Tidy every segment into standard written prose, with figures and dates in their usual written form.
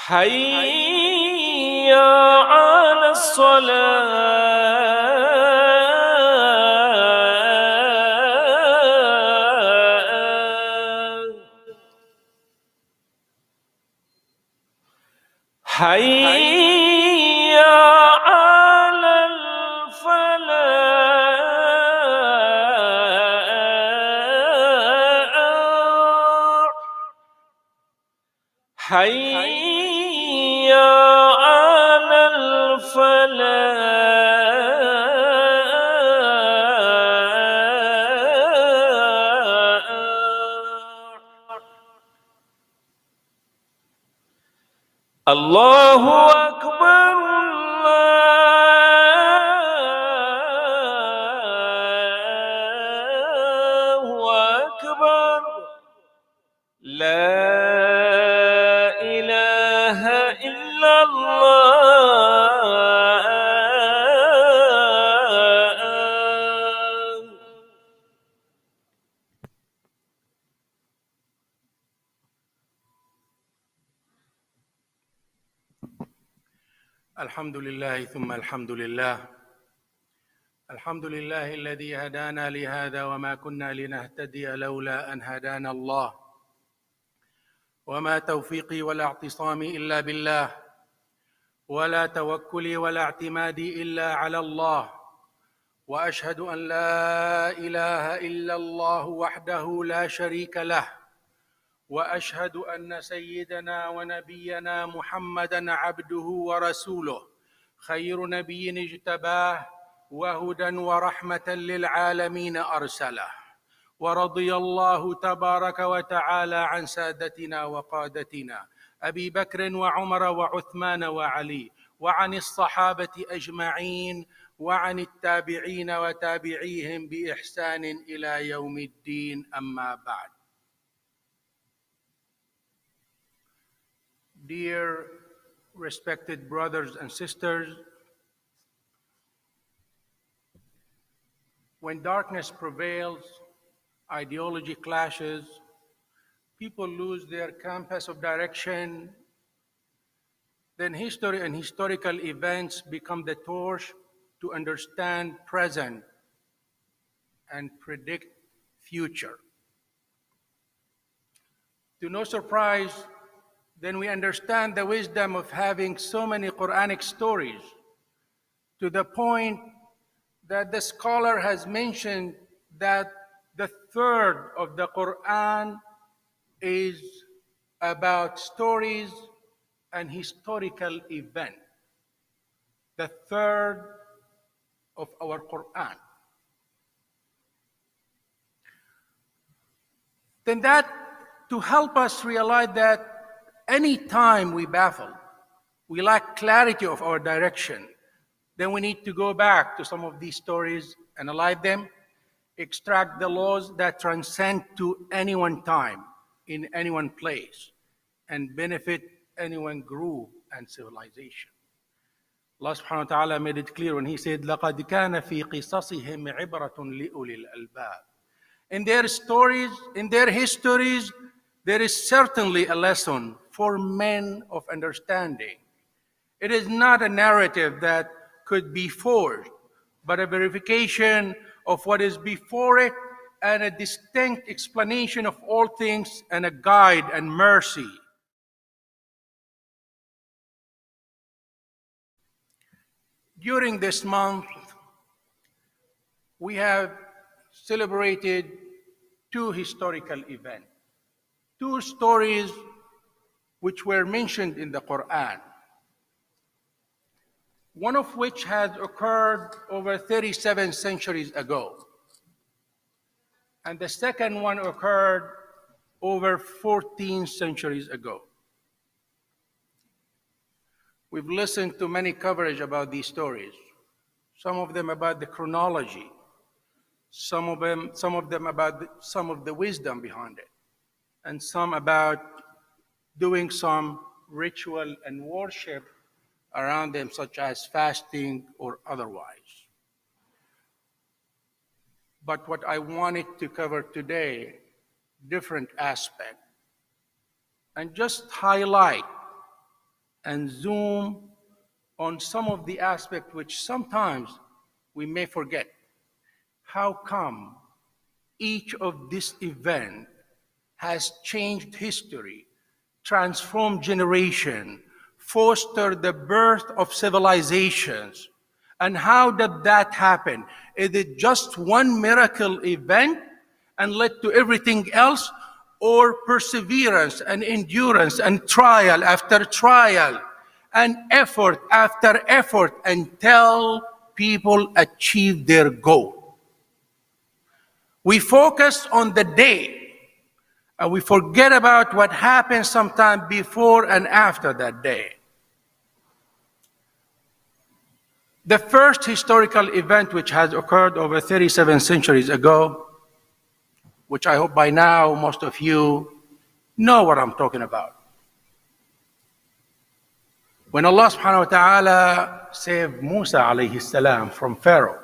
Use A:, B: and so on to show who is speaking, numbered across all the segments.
A: حي على الصلاة حي على الفلاح حي على الفلاح. الله أكبر الله أكبر لا إله إلا الله.
B: الحمد لله ثم الحمد لله. الحمد لله الذي هدانا لهذا وما كنا لنهتدي لولا أن هدانا الله، وما توفيقي ولا اعتصامي إلا بالله، ولا توكلي ولا اعتمادي إلا على الله، وأشهد أن لا إله إلا الله وحده لا شريك له، وأشهد أن سيدنا ونبينا محمدًا عبده ورسوله، خير نبي اجتباه وهدى ورحمة للعالمين أرسله. ورضي الله تبارك وتعالى عن سادتنا وقادتنا أبي بكر وعمر وعثمان وعلي، وعن الصحابة أجمعين، وعن التابعين وتابعيهم بإحسان إلى يوم الدين. أما بعد. Dear respected brothers and sisters, when darkness prevails, ideology clashes, people lose their compass of direction, then history and historical events become the torch to understand present and predict future. To no surprise, then we understand the wisdom of having so many Quranic stories, to the point that the scholar has mentioned that the third of the Quran is about stories and historical events. The third of our Quran. Then that to help us realize that any time we baffle, we lack clarity of our direction, then we need to go back to some of these stories, analyze them, extract the laws that transcend to any one time, in any one place, and benefit any one group and civilization. Allah subhanahu wa ta'ala made it clear when He said, لَقَدْ كَانَ فِي قِصَصِهِمْ عِبْرَةٌ لِأُولِي الْأَلْبَابِ. In their stories, in their histories, there is certainly a lesson for men of understanding. It is not a narrative that could be forged, but a verification of what is before it and a distinct explanation of all things and a guide and mercy. During this month, we have celebrated two historical events, two stories which were mentioned in the Quran, one of which had occurred over 37 centuries ago, and the second one occurred over 14 centuries ago. We've listened to many coverage about these stories, some of them about the chronology, some of them about some of the wisdom behind it, and some about doing some ritual and worship around them, such as fasting or otherwise. But what I wanted to cover today, different aspect, and just highlight and zoom on some of the aspects which sometimes we may forget. How come each of this event has changed history, transformed generation, fostered the birth of civilizations? And how did that happen? Is it just one miracle event and led to everything else, or perseverance and endurance and trial after trial and effort after effort until people achieve their goal? We focus on the day and we forget about what happened sometime before and after that day. The first historical event which has occurred over 37 centuries ago, which I hope by now most of you know what I'm talking about. When Allah subhanahu wa ta'ala saved Musa alayhi salam from Pharaoh.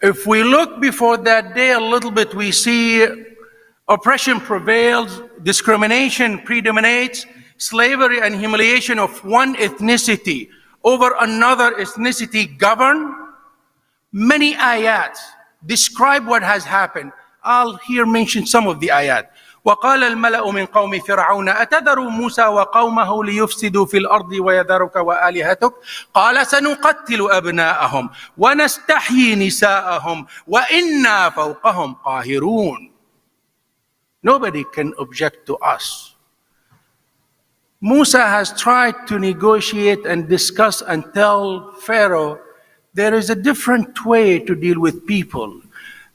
B: If we look before that day a little bit, we see oppression prevails, discrimination predominates, slavery and humiliation of one ethnicity over another ethnicity govern. Many ayats describe what has happened. I'll here mention some of the ayat. وقال الملأ من قوم فرعون أتذر موسى وقومه ليفسدوا في الأرض ويذرك وآلهتك قال سنقتل أبناءهم ونستحيي نساءهم وإنا فوقهم قاهرون. Nobody can object to us. Musa has tried to negotiate and discuss and tell Pharaoh there is a different way to deal with people.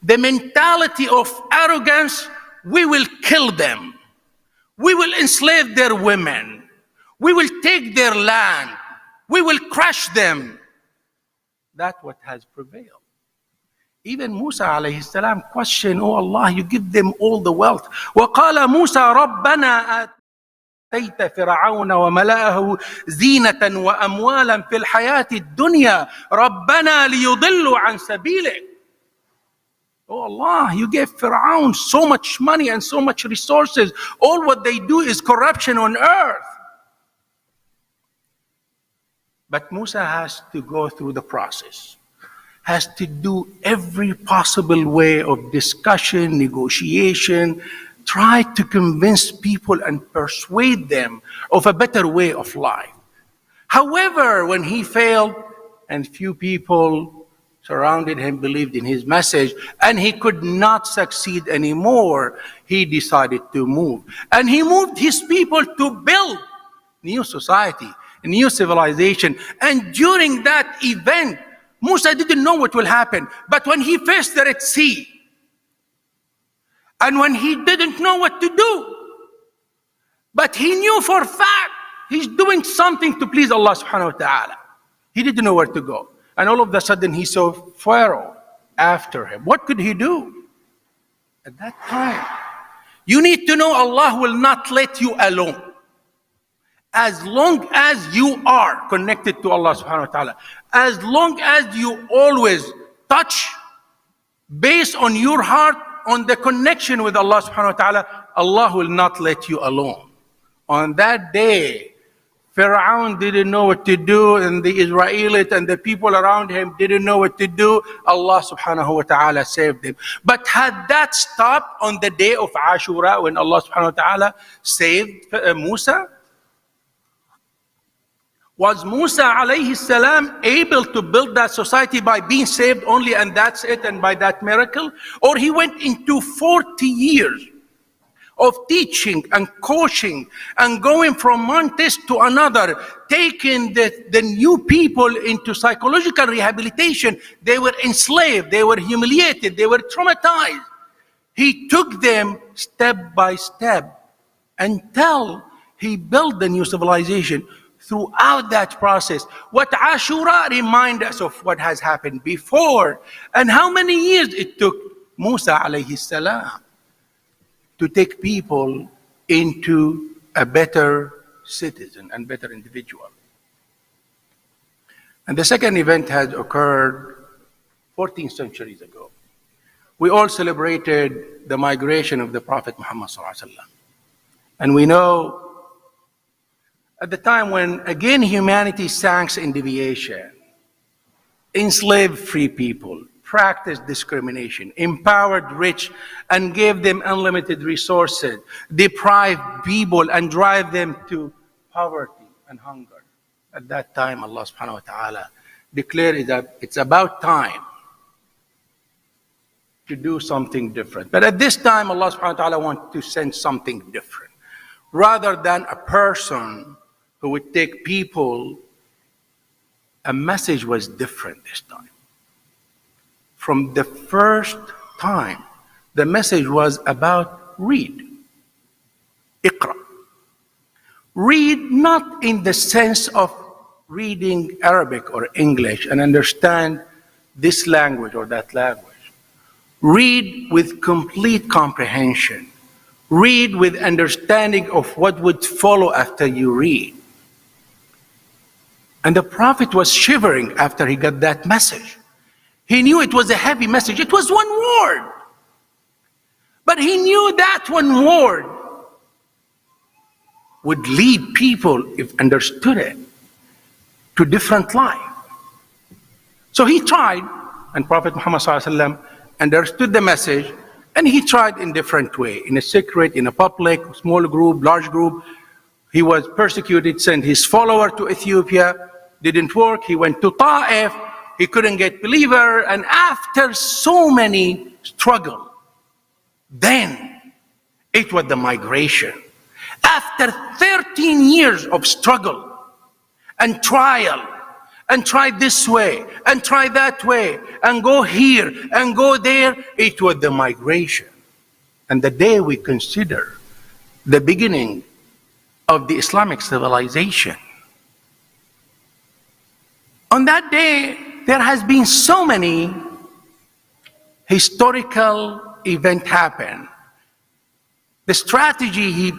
B: The mentality of arrogance, we will kill them. We will enslave their women. We will take their land. We will crush them. That's what has prevailed. Even Musa alayhi salam questioned, oh Allah, you give them all the wealth. وَقَالَ مُوسَى رَبَّنَا آتَيْتَ فِرْعَوْنَ وَمَلَأَهُ زِينَةً وَأَمْوَالًا فِي الْحَيَاةِ الدُّنْيَا رَبَّنَا لِيُضِلُّوا عَنْ سَبِيلِكَ. Oh Allah, you gave Pharaoh so much money and so much resources. All what they do is corruption on earth. But Musa has to go through the process, has to do every possible way of discussion, negotiation, try to convince people and persuade them of a better way of life. However, when he failed and few people surrounded him, believed in his message, and he could not succeed anymore, he decided to move. And he moved his people to build new society, a new civilization. And during that event, Musa didn't know what will happen. But when he faced the Red Sea, and when he didn't know what to do, but he knew for a fact he's doing something to please Allah subhanahu wa ta'ala. He didn't know where to go. And all of a sudden he saw Pharaoh after him. What could he do at that time? You need to know Allah will not let you alone. As long as you are connected to Allah subhanahu wa ta'ala, as long as you always touch based on your heart on the connection with Allah subhanahu wa ta'ala, Allah will not let you alone. On that day, Pharaoh didn't know what to do, and the Israelites and the people around him didn't know what to do. Allah subhanahu wa ta'ala saved them. But had that stopped on the day of Ashura when Allah subhanahu wa ta'ala saved Musa? Was Musa alayhi salam able to build that society by being saved only and that's it, and by that miracle? Or he went into 40 years of teaching and coaching and going from one test to another, taking the new people into psychological rehabilitation. They were enslaved, they were humiliated, they were traumatized. He took them step by step until he built the new civilization. Throughout that process, what Ashura reminds us of what has happened before, and how many years it took Musa alayhi salam to take people into a better citizen and better individual. And the second event had occurred 14 centuries ago. We all celebrated the migration of the Prophet Muhammad sallallahu alaihi wasallam. And we know at the time when, again, humanity sank in deviation, enslaved free people, practiced discrimination, empowered rich and gave them unlimited resources, deprived people and drive them to poverty and hunger. At that time, Allah subhanahu wa ta'ala declared that it's about time to do something different. But at this time, Allah subhanahu wa ta'ala wants to send something different. Rather than a person who would take people, a message was different this time. From the first time, the message was about read. Iqra. Read not in the sense of reading Arabic or English and understand this language or that language. Read with complete comprehension. Read with understanding of what would follow after you read. And the Prophet was shivering after he got that message. He knew it was a heavy message. It was one word. But he knew that one word would lead people, if understood it, to different life. So he tried, and Prophet Muhammad ﷺ understood the message, and he tried in different way, in a secret, in a public, small group, large group. He was persecuted, sent his follower to Ethiopia, didn't work. He went to Ta'if, he couldn't get believer, and after so many struggle, then it was the migration. After 13 years of struggle and trial, and try this way, and try that way, and go here, and go there, it was the migration. And the day we consider the beginning of the Islamic civilization. On that day, there has been so many historical events happen. The strategy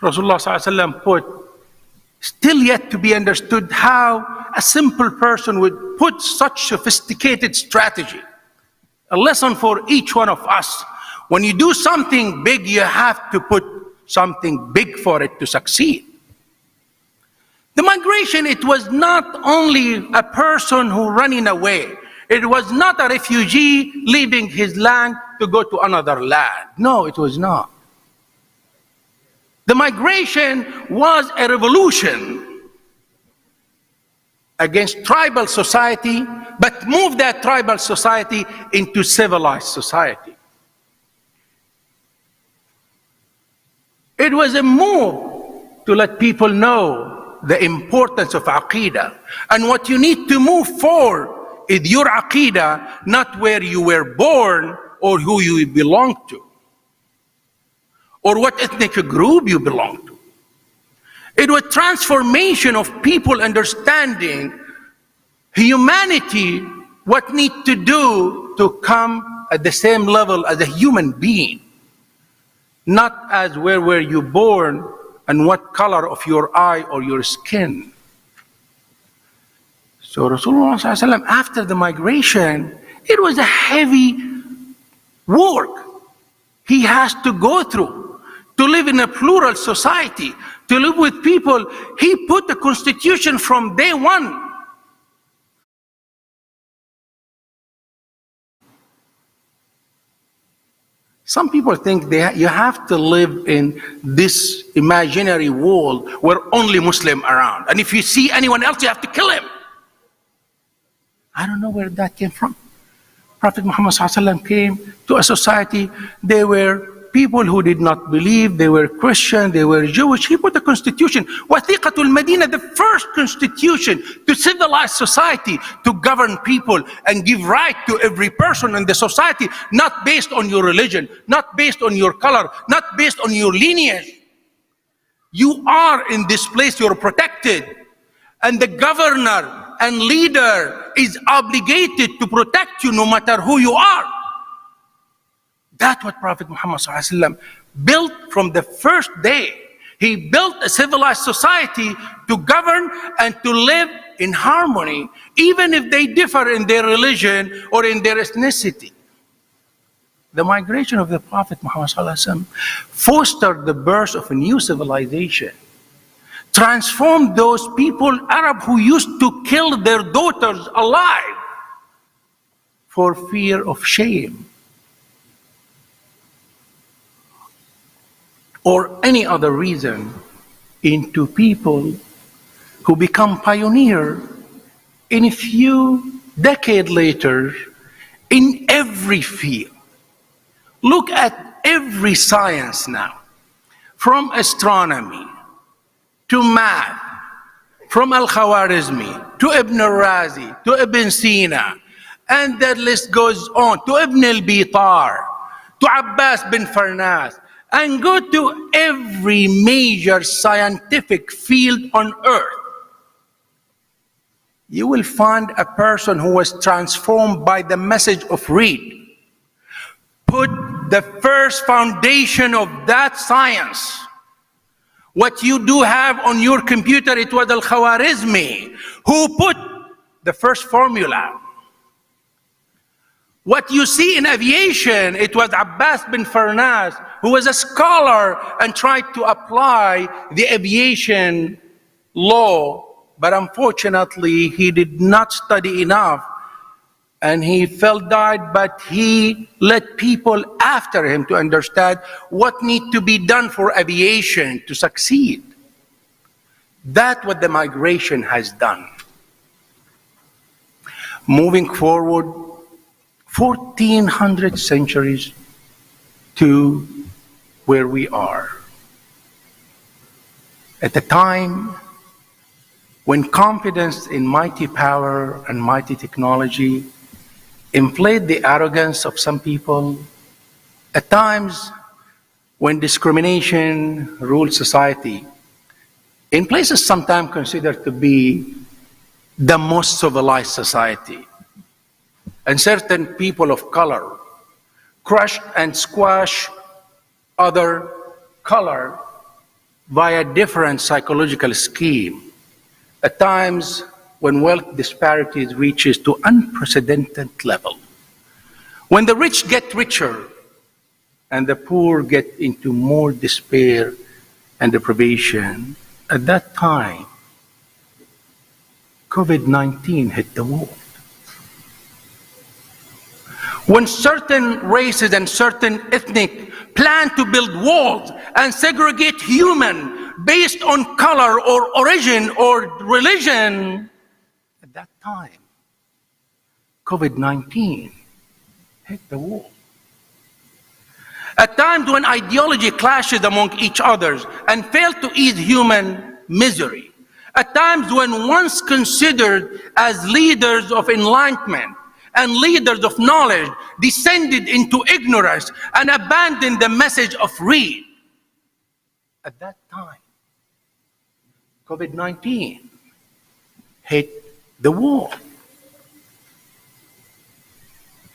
B: Rasulullah ﷺ put, still yet to be understood how a simple person would put such sophisticated strategy. A lesson for each one of us. When you do something big, you have to put something big for it to succeed. The migration, it was not only a person who running away. It was not a refugee leaving his land to go to another land. No, it was not. The migration was a revolution against tribal society, but moved that tribal society into civilized society. It was a move to let people know the importance of Aqidah. And what you need to move for is your Aqidah, not where you were born or who you belong to, or what ethnic group you belong to. It was transformation of people understanding humanity, what need to do to come at the same level as a human being, not as where were you born and what color of your eye or your skin. So Rasulullah ﷺ, after the migration, it was a heavy work he has to go through to live in a plural society, to live with people. He put the constitution from day one. Some people think you have to live in this imaginary world where only Muslims around. And if you see anyone else, you have to kill him. I don't know where that came from. Prophet Muhammad ﷺ came to a society, they were people who did not believe, they were Christian, they were Jewish. He put a constitution, Wathiqatul Medina, the first constitution to civilize society, to govern people and give right to every person in the society, not based on your religion, not based on your color, not based on your lineage. You are in this place, you're protected. And the governor and leader is obligated to protect you no matter who you are. That's what Prophet Muhammad ﷺ built from the first day. He built a civilized society to govern and to live in harmony, even if they differ in their religion or in their ethnicity. The migration of the Prophet Muhammad ﷺ fostered the birth of a new civilization, transformed those people, Arab, who used to kill their daughters alive for fear of shame or any other reason, into people who become pioneer in a few decades later in every field. Look at every science now, from astronomy to math, from Al-Khwarizmi to Ibn al-Razi to Ibn Sina, and that list goes on, to Ibn al-Bitar, to Abbas bin Farnas, and go to every major scientific field on earth. You will find a person who was transformed by the message of read. Put the first foundation of that science. What you do have on your computer, it was Al-Khwarizmi who put the first formula. What you see in aviation, it was Abbas bin Farnas who was a scholar and tried to apply the aviation law, but unfortunately he did not study enough and he died, but he led people after him to understand what needs to be done for aviation to succeed. That's what the migration has done. Moving forward 1400 centuries to where we are. At a time when confidence in mighty power and mighty technology inflate the arrogance of some people, at times when discrimination rules society, in places sometimes considered to be the most civilized society, and certain people of color crushed and squashed other color via different psychological scheme, at times when wealth disparities reaches to unprecedented level, when the rich get richer and the poor get into more despair and deprivation, at that time, COVID-19 hit the world. When certain races and certain ethnic plan to build walls and segregate human based on color or origin or religion, at that time, COVID-19 hit the wall. At times when ideology clashes among each other and fail to ease human misery, at times when once considered as leaders of enlightenment and leaders of knowledge descended into ignorance and abandoned the message of read, at that time, COVID-19 hit the wall.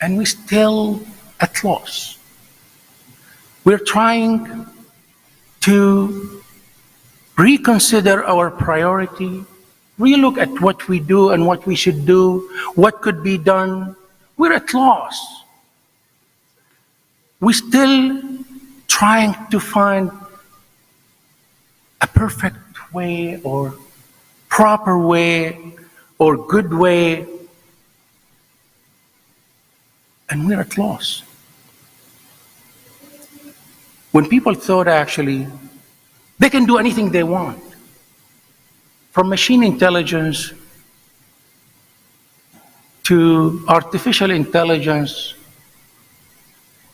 B: And we're still at loss. We're trying to reconsider our priority, relook at what we do and what we should do, what could be done. We're at loss. We're still trying to find a perfect way or proper way or good way, and we're at loss. When people thought actually they can do anything they want, from machine intelligence to artificial intelligence.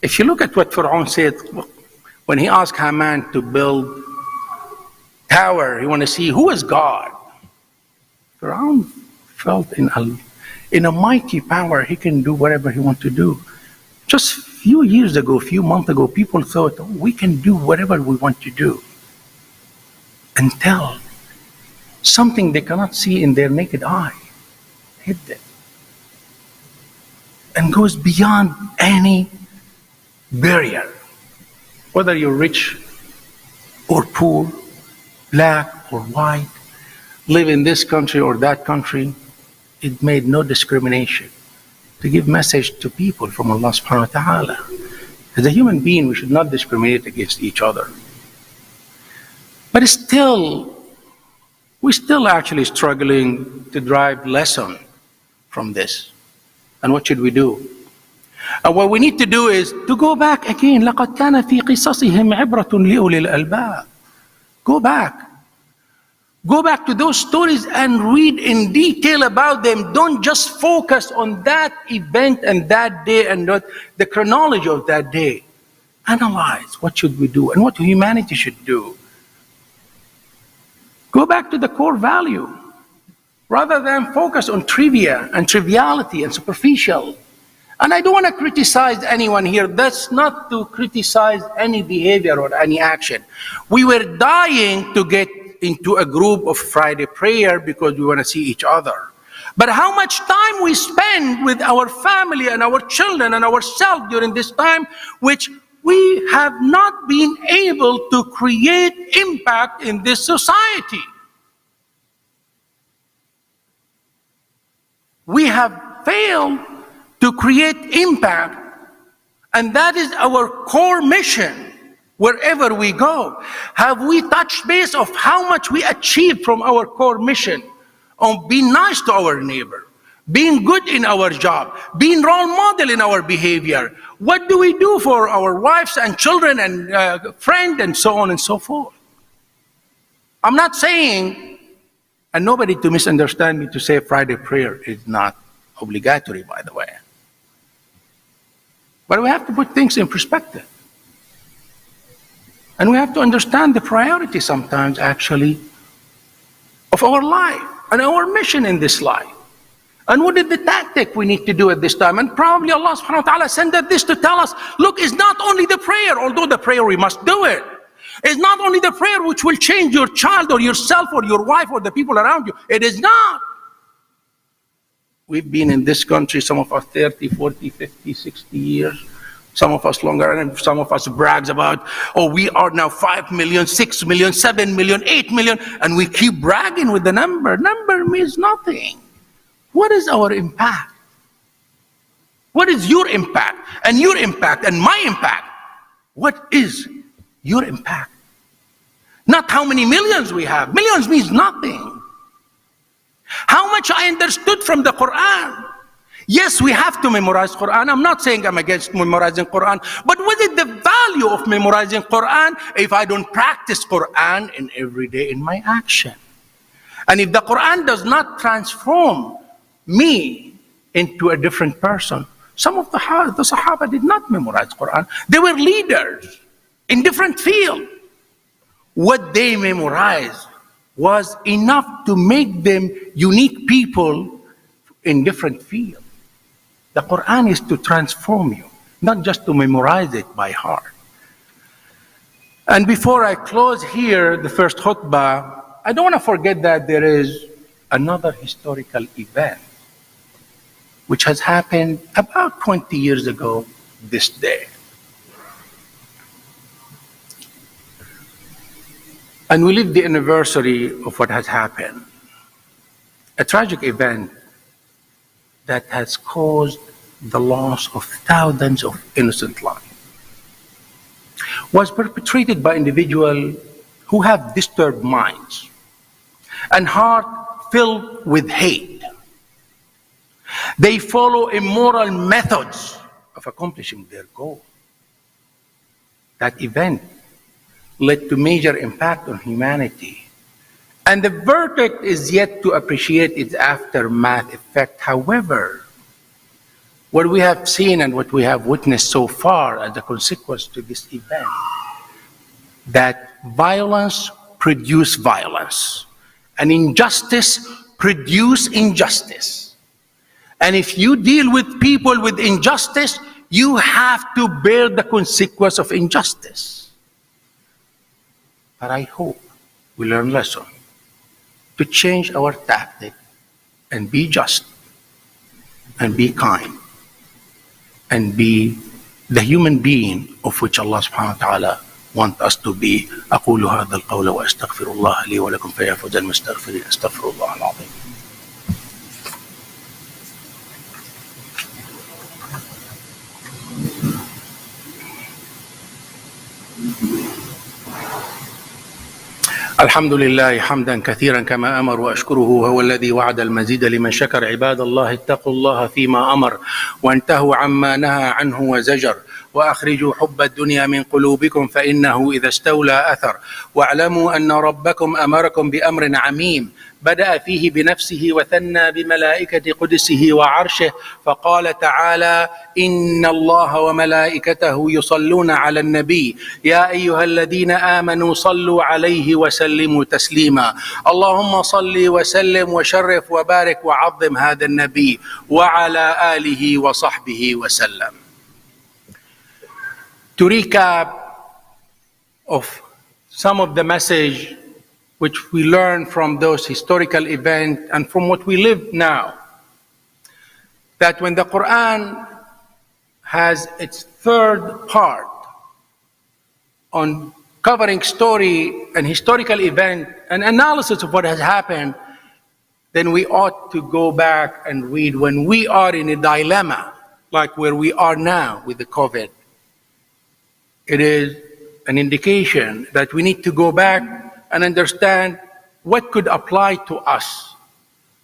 B: If you look at what Pharaoh said when he asked Haman to build tower, he wanted to see who is God. Pharaoh felt in a mighty power he can do whatever he wants to do. Just a few years ago, a few months ago, people thought, oh, we can do whatever we want to do. Until something they cannot see in their naked eye hit them and goes beyond any barrier. Whether you're rich or poor, black or white, live in this country or that country, it made no discrimination to give message to people from Allah subhanahu wa ta'ala. As a human being, we should not discriminate against each other. But still, We're still actually struggling to drive lesson from this. And what should we do? And what we need to do is to go back again. لَقَدْ كَانَ فِي قِصَصِهِمْ عِبْرَةٌ لِأُولِي الْأَلْبَابِ. Go back. Go back to those stories and read in detail about them. Don't just focus on that event and that day and not the chronology of that day. Analyze what should we do and what humanity should do. Go back to the core value rather than focus on trivia and triviality and superficial. And I don't want to criticize anyone here. That's not to criticize any behavior or any action. We were dying to get into a group of Friday prayer because we want to see each other. But how much time we spend with our family and our children and ourselves during this time, which we have not been able to create impact in this society. We have failed to create impact, and that is our core mission wherever we go. Have we touched base of how much we achieved from our core mission on being nice to our neighbor, being good in our job, being role model in our behavior? What do we do for our wives and children and friends and so on and so forth? I'm not saying, and nobody to misunderstand me, to say Friday prayer is not obligatory, by the way. But we have to put things in perspective. And we have to understand the priority sometimes, actually, of our life and our mission in this life. And what is the tactic we need to do at this time? And probably Allah subhanahu wa ta'ala sent this to tell us, look, it's not only the prayer, although the prayer we must do it. It's not only the prayer which will change your child or yourself or your wife or the people around you. It is not. We've been in this country, some of us 30, 40, 50, 60 years. Some of us longer, and some of us brags about, oh, we are now 5 million, 6 million, 7 million, 8 million, and we keep bragging with the number. Number means nothing. What is our impact? What is your impact? And your impact and my impact? What is your impact? Not how many millions we have. Millions means nothing. How much I understood from the Quran. Yes, we have to memorize Quran. I'm not saying I'm against memorizing Quran, but what is the value of memorizing Quran if I don't practice Quran in every day in my action? And if the Quran does not transform me into a different person, some of the Sahaba did not memorize Quran. They were leaders in different fields. What they memorized was enough to make them unique people in different fields. The Quran is to transform you, not just to memorize it by heart. And before I close here the first khutbah, I don't want to forget that there is another historical event which has happened about 20 years ago this day. And we live the anniversary of what has happened. A tragic event that has caused the loss of thousands of innocent lives was perpetrated by individuals who have disturbed minds and heart filled with hate. They follow immoral methods of accomplishing their goal. That event led to major impact on humanity. And the verdict is yet to appreciate its aftermath effect. However, what we have seen and what we have witnessed so far as a consequence to this event, that violence produces violence, and injustice produces injustice. And if you deal with people with injustice, you have to bear the consequence of injustice. But I hope we learn lesson to change our tactic and be just and be kind and be the human being of which Allah subhanahu wa ta'ala wants us to be. أقول هذا القول وأستغفر الله لي ولكم فيا فوز المستغفرين أستغفر الله العظيم. الحمد لله حمدا كثيرا كما أمر وأشكره هو الذي وعد المزيد لمن شكر عباد الله اتقوا الله فيما أمر وانتهوا عما نهى عنه وزجر وأخرجوا حب الدنيا من قلوبكم فإنه إذا استولى أثر واعلموا أن ربكم أمركم بأمر عميم بدأ فيه بنفسه وثنى بملائكة قدسه وعرشه فقال تعالى إن الله وملائكته يصلون على النبي يا أيها الذين آمنوا صلوا عليه وسلموا تسليما اللهم صل وسلم وشرف وبارك وعظم هذا النبي وعلى آله وصحبه وسلم. To recap of some of the message which we learn from those historical events and from what we live now, that when the Quran has its third part on covering story and historical event and analysis of what has happened, then we ought to go back and read when we are in a dilemma like where we are now with the COVID. It is an indication that we need to go back and understand what could apply to us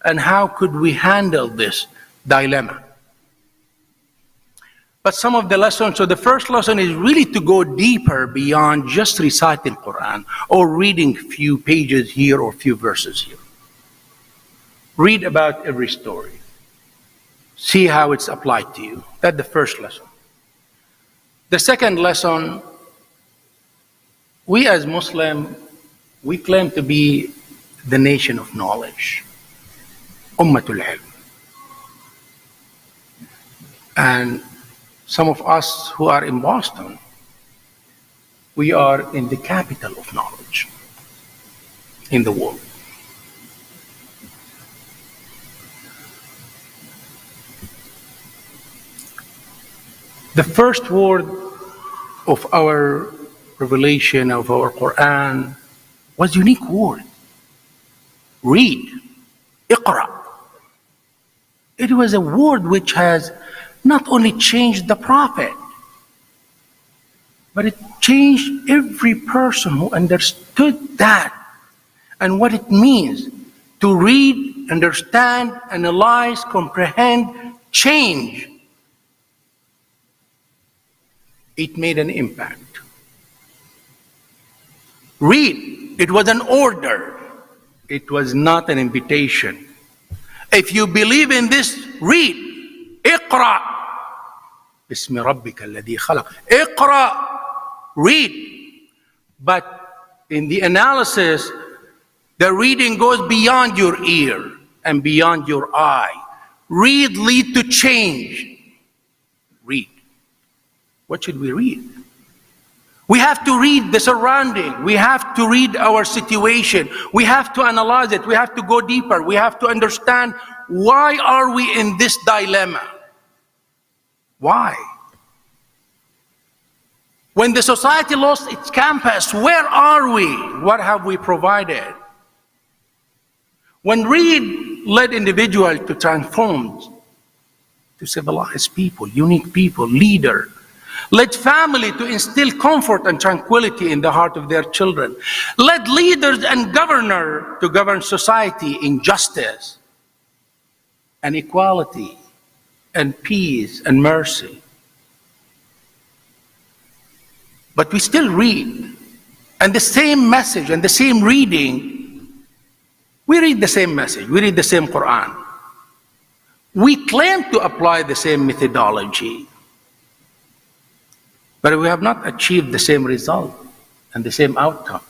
B: and how could we handle this dilemma. But some of the lessons, so the first lesson is really to go deeper beyond just reciting Quran or reading few pages here or few verses here. Read about every story. See how it's applied to you. That's the first lesson. The second lesson, we as Muslims, we claim to be the nation of knowledge, Ummatul Ilm. And some of us who are in Boston, we are in the capital of knowledge in the world. The first word of our revelation, of our Quran, was a unique word. Read. Iqra. It was a word which has not only changed the Prophet, but it changed every person who understood that and what it means to read, understand, analyze, comprehend, change. It made an impact. Read. It was an order. It was not an invitation. If you believe in this, read. Iqra. Bismi rabbika alladhi khalaq. Iqra. Read. But in the analysis, the reading goes beyond your ear and beyond your eye. Read lead to change. Read. What should we read? We have to read the surrounding. We have to read our situation. We have to analyze it. We have to go deeper. We have to understand, why are we in this dilemma? Why? When the society lost its campus, where are we? What have we provided? When Reed led individuals to transform, to civilize people, unique people, leader, led family to instill comfort and tranquility in the heart of their children, led leaders and governor to govern society in justice and equality and peace and mercy. But we still read, and the same message and the same reading, we read the same message, we read the same Quran. We claim to apply the same methodology, but we have not achieved the same result and the same outcome.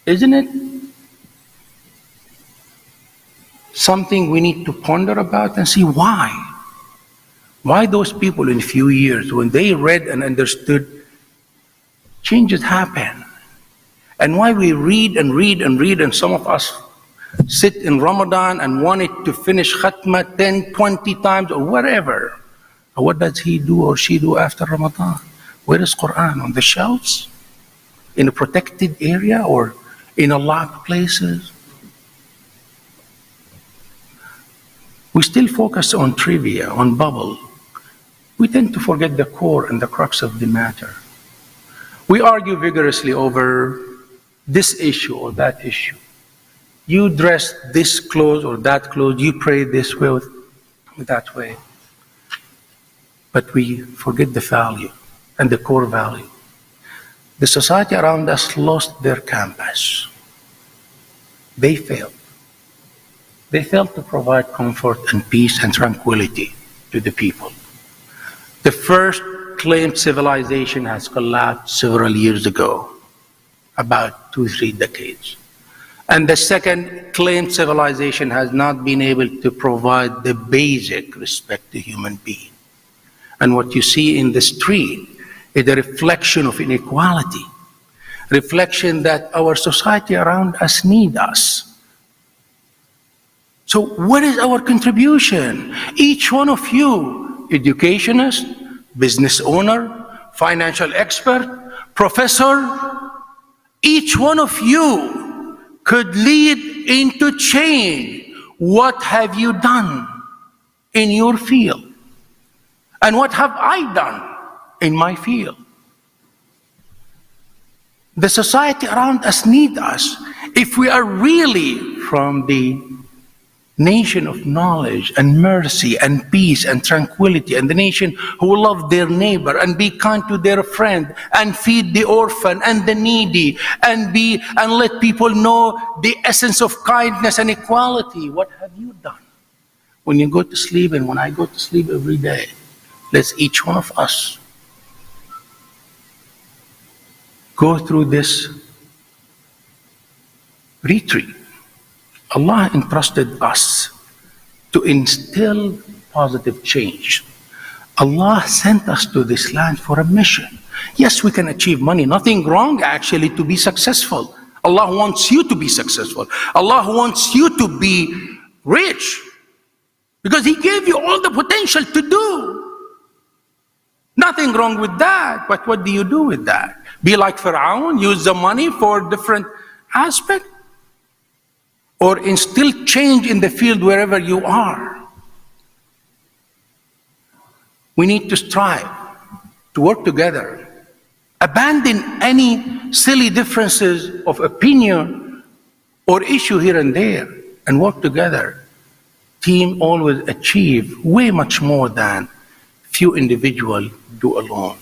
B: Isn't it something we need to ponder about and see why? Why those people in a few years, when they read and understood, changes happen? And why we read and read and read, and some of us sit in Ramadan and wanted to finish Khutba 10, 20 times or whatever. What does he do or she do after Ramadan? Where is Quran? On the shelves? In a protected area or in a locked places? We still focus on trivia, on bubble. We tend to forget the core and the crux of the matter. We argue vigorously over this issue or that issue. You dress this clothes or that clothes, you pray this way or that way. But we forget the value and the core value. The society around us lost their compass. They failed. They failed to provide comfort and peace and tranquility to the people. The first claimed civilization has collapsed several years ago, about 2-3 decades. And the second claimed civilization has not been able to provide the basic respect to human being. And what you see in the street is a reflection of inequality, reflection that our society around us need us. So what is our contribution? Each one of you, educationist, business owner, financial expert, professor, each one of you could lead into change. What have you done in your field? And what have I done in my field? The society around us needs us. If we are really from the nation of knowledge and mercy and peace and tranquility, and the nation who love their neighbor and be kind to their friend and feed the orphan and the needy and let people know the essence of kindness and equality, what have you done? When you go to sleep and when I go to sleep every day, let's each one of us go through this retreat. Allah entrusted us to instill positive change. Allah sent us to this land for a mission. Yes, we can achieve money. Nothing wrong actually to be successful. Allah wants you to be successful. Allah wants you to be rich because He gave you all the potential to do. Nothing wrong with that, but what do you do with that? Be like Pharaoh, use the money for different aspects? Or instill change in the field wherever you are? We need to strive to work together. Abandon any silly differences of opinion or issue here and there and work together. Team always achieve way much more than few individuals do alone.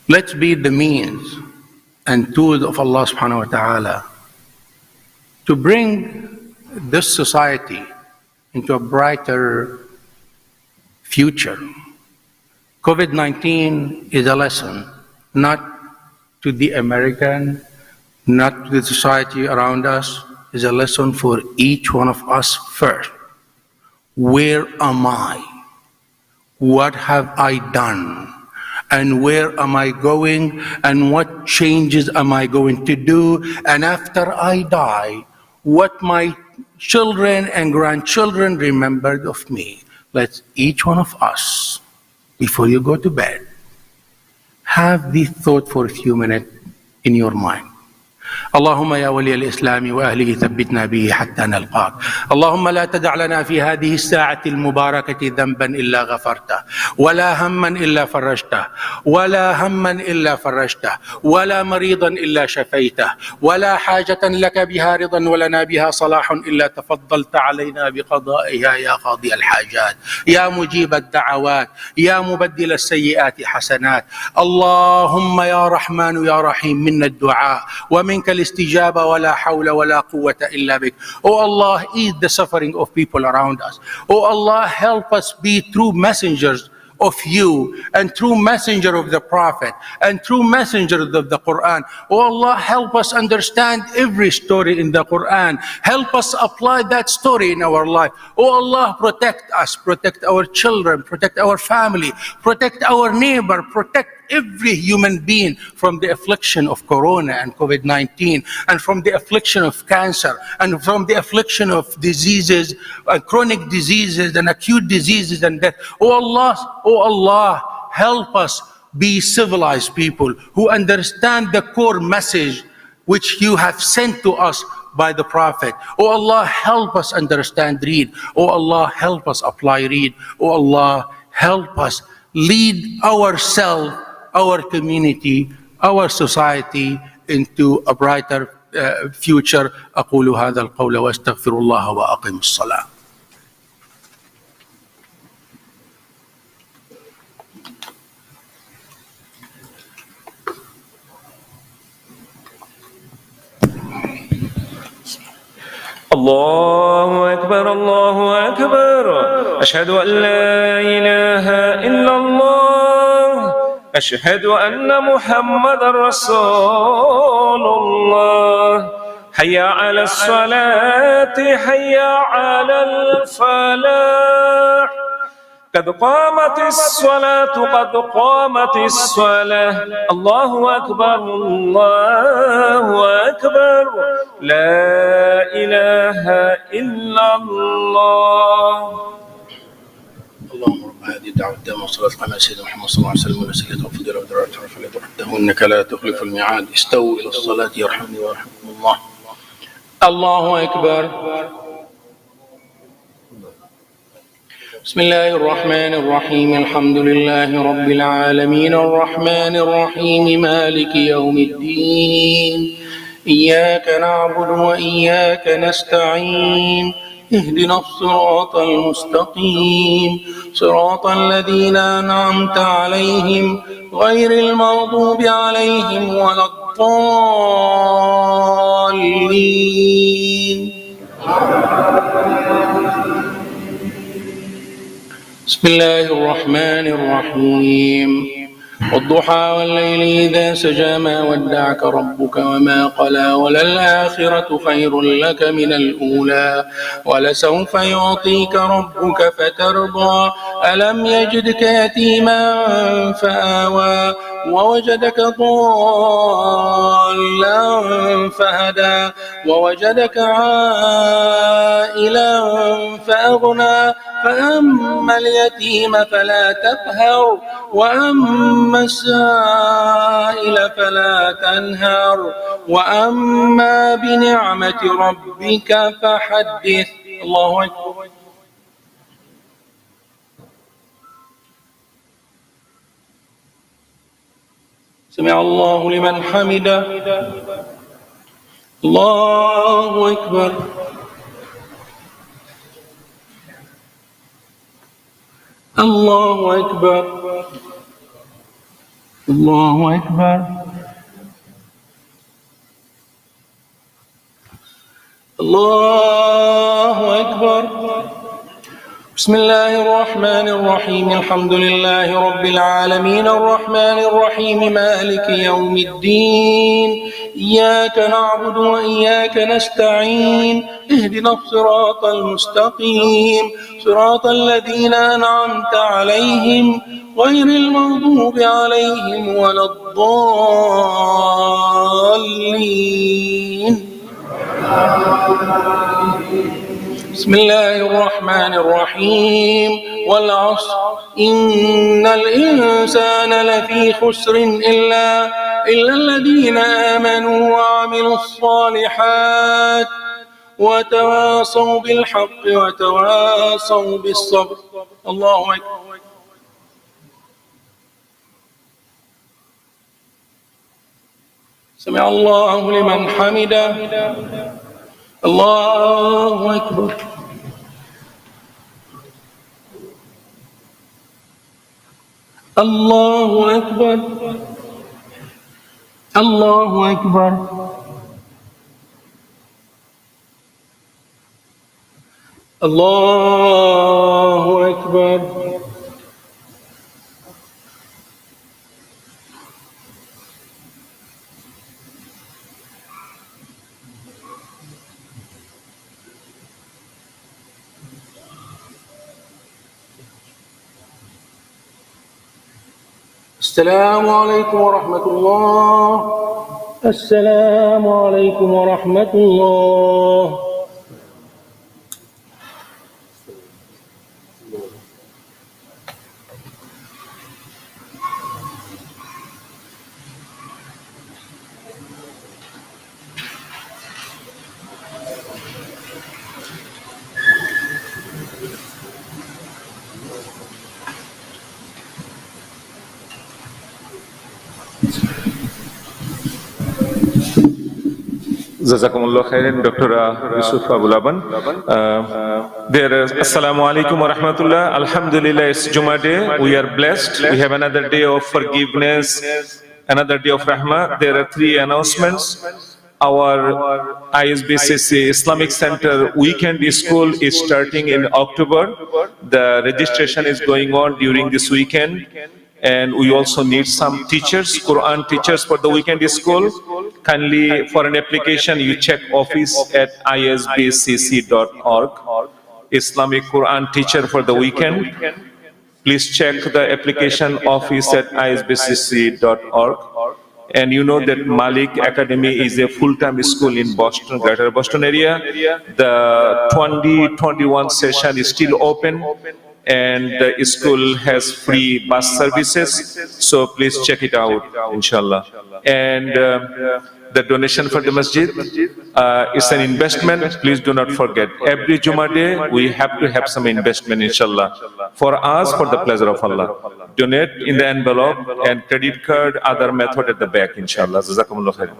B: Let's be the means and tools of Allah subhanahu wa ta'ala to bring this society into a brighter future. COVID-19 is a lesson, not to the American, not to the society around us, is a lesson for each one of us first. Where am I? What have I done? And where am I going? And what changes am I going to do? And after I die, what my children and grandchildren remembered of me. Let each one of us, before you go to bed, have this thought for a few minutes in your mind. اللهم يا ولي الإسلام وأهله ثبتنا به حتى نلقاك. اللهم لا تدع لنا في هذه الساعة المباركة ذنبا إلا غفرته ولا هما إلا فرجته ولا مريضا إلا شفيته ولا حاجة لك بها رضا ولنا بها صلاح إلا تفضلت علينا بقضائها يا قاضي الحاجات يا مجيب الدعوات يا مبدل السيئات حسنات. اللهم يا رحمن يا رحيم منا الدعاء ومنك الاستجابة ولا حول ولا قوة إلا بك. Oh Allah, ease the suffering of people around us. Oh Allah, help us be true messengers of you and true messenger of the Prophet and true messenger of the Quran. Oh Allah, help us understand every story in the Quran. Help us apply that story in our life. Oh Allah, protect us, protect our children, protect our family, protect our neighbor, protect every human being from the affliction of Corona and COVID-19 and from the affliction of cancer and from the affliction of diseases, chronic diseases and acute diseases and death. Oh Allah, help us be civilized people who understand the core message which you have sent to us by the Prophet. Oh Allah, help us understand, read. Oh Allah, help us apply, read. Oh Allah, help us lead ourselves, our community, our society into a brighter future. أقول هذا القول وأستغفر الله وأقم الصلاة.
A: الله أكبر الله أكبر، أشهد أن لا إله إلا الله، أشهد أن محمدا رسول الله. حي على الصلاة حي على الفلاح، قد قامت الصلاة قد قامت الصلاة. الله أكبر الله أكبر، لا إله إلا الله.
B: اللهم رب هذه الدعوة التامة والصلاة القائمة سيدنا محمد صلى الله عليه وسلم والوسيلة والفضيلة والدرجة الرفيعة وحده إنك لا تخلف الميعاد. استووا إلى الصلاة يرحمني ويرحمكم الله. الله أكبر. بسم الله الرحمن الرحيم. الحمد لله رب العالمين الرحمن الرحيم مالك يوم الدين. إياك نعبد وإياك نستعين. اهدنا الصراط المستقيم صراط الذين أنعمت عليهم غير المغضوب عليهم ولا الضالين. بسم الله الرحمن الرحيم. والضحى والليل إذا سجى ما ودعك ربك وما قلى وللآخرة خير لك من الأولى ولسوف يعطيك ربك فترضى. ألم يجدك يتيما فآوى ووجدك ضالا فهدى ووجدك عائلا فأغنى. فأما اليتيم فلا تقهر وأما السائل فلا تنهر وأما بنعمة ربك فحدث. الله أكبر. سمع الله لمن حمده. الله أكبر. الله أكبر. الله أكبر. الله أكبر. بسم الله الرحمن الرحيم. الحمد لله رب العالمين الرحمن الرحيم مالك يوم الدين. إياك نعبد وإياك نستعين. اهدنا الصراط المستقيم صراط الذين أنعمت عليهم غير المغضوب عليهم ولا الضالين. بسم الله الرحمن الرحيم. والعصر إن الإنسان لفي خسر إلا الذين آمنوا وعملوا الصالحات وتواصوا بالحق وتواصوا بالصبر. الله أكبر. سمع الله لمن حمده. الله أكبر. الله أكبر. الله أكبر. الله أكبر. السلام عليكم ورحمة الله. السلام عليكم ورحمة الله.
A: Jazakumullah khairan, Dr. Yousef Abou-Allaban. Assalamu alaikum wa rahmatullah. Alhamdulillah, it's Jummah day. We are blessed. We have another day of forgiveness, another day of rahmah. There are 3 announcements. Our ISBCC Islamic Center weekend school is starting in October. The registration is going on during this weekend. And we also need some teachers, Quran teachers for the weekend school. Kindly, for an application, you check office at isbcc.org. Islamic Quran teacher for the weekend. Please check the application office at isbcc.org. And you know that Malik Academy is a full-time school in Boston, Greater Boston area. The 2021 session is still open. And the school has free bus services, so please check it out, inshallah. And the donation for the masjid is an investment. Please do not forget, every Jummah day we have to have some investment, inshallah, for us, for the pleasure of Allah. Donate in the envelope, and credit card, other method at the back, inshallah. Jazakumullah khairan.